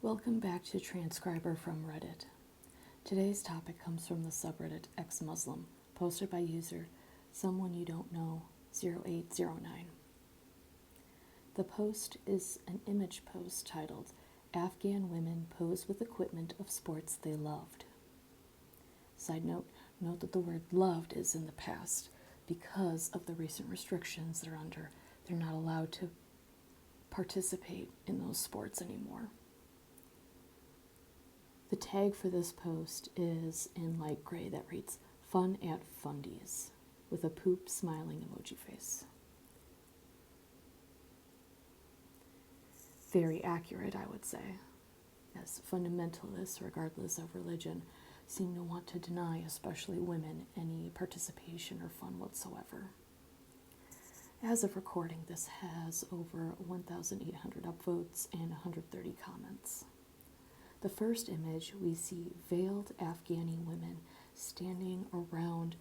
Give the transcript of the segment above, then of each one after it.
Welcome back to Transcriber from Reddit. Today's topic comes from the subreddit exmuslim, posted by user someone you don't know 0809. The post is an image post titled Afghan Women Pose with Equipment of Sports They Loved. Side note, note that the word loved is in the past because of the recent restrictions they're under. They're not allowed to participate in those sports anymore. The tag for this post is in light gray that reads, Fun at Fundies, with a poop smiling emoji face. Very accurate, I would say, as fundamentalists, regardless of religion, seem to want to deny, especially women, any participation or fun whatsoever. As of recording, this has over 1,800 upvotes and 130 comments. The first image, we see veiled Afghani women standing around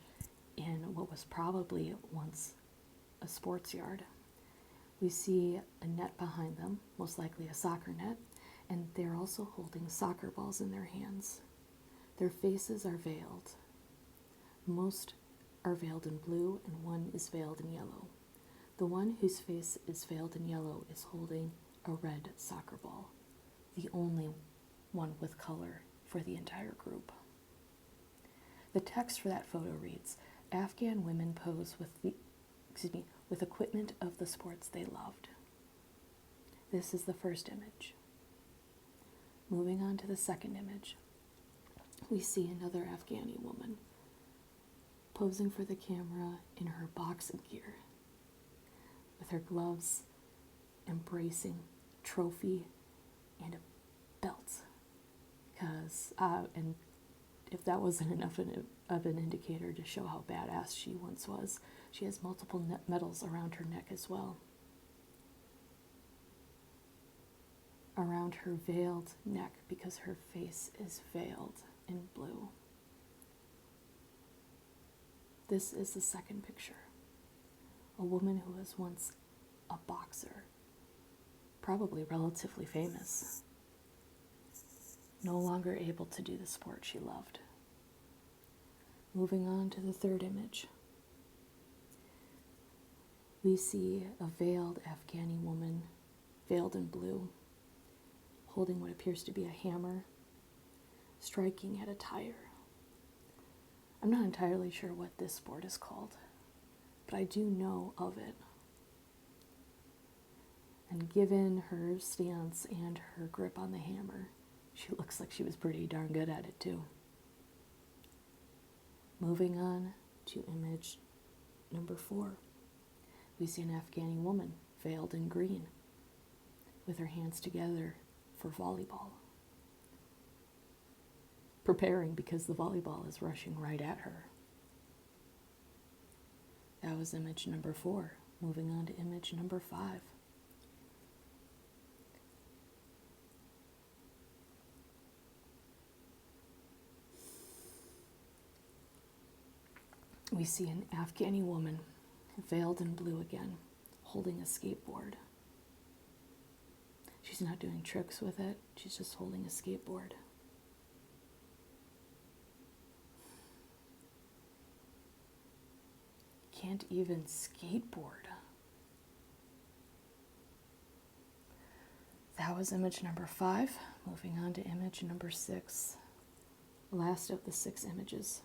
in what was probably once a sports yard. We see a net behind them, most likely a soccer net, and they're also holding soccer balls in their hands. Their faces are veiled. Most are veiled in blue and one is veiled in yellow. The one whose face is veiled in yellow is holding a red soccer ball, the only one with color for the entire group. The text for that photo reads, Afghan women pose with equipment of the sports they loved. This is the first image. Moving on to the second image, we see another Afghani woman posing for the camera in her boxing gear, with her gloves, embracing trophy, and a belt. And if that wasn't enough of an indicator to show how badass she once was, she has multiple medals around her neck as well. Around her veiled neck, because her face is veiled in blue. This is the second picture. A woman who was once a boxer, probably relatively famous, no longer able to do the sport she loved. Moving on to the third image, we see a veiled Afghani woman, veiled in blue, holding what appears to be a hammer, striking at a tire. I'm not entirely sure what this sport is called, but I do know of it. And given her stance and her grip on the hammer, she looks like she was pretty darn good at it too. Moving on to image number 4. We see an Afghani woman veiled in green with her hands together for volleyball. Preparing because the volleyball is rushing right at her. That was image number 4. Moving on to image number 5. We see an Afghani woman, veiled in blue again, holding a skateboard. She's not doing tricks with it, she's just holding a skateboard. Can't even skateboard. That was image number 5. Moving on to image number 6. Last of the 6 images.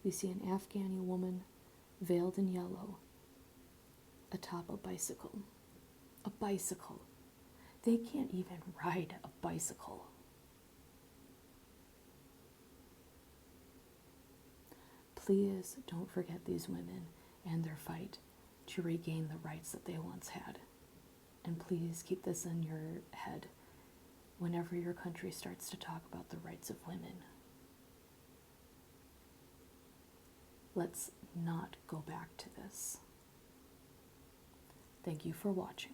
We see an Afghani woman veiled in yellow atop a bicycle. A bicycle. They can't even ride a bicycle. Please don't forget these women and their fight to regain the rights that they once had. And please keep this in your head whenever your country starts to talk about the rights of women. Let's not go back to this. Thank you for watching.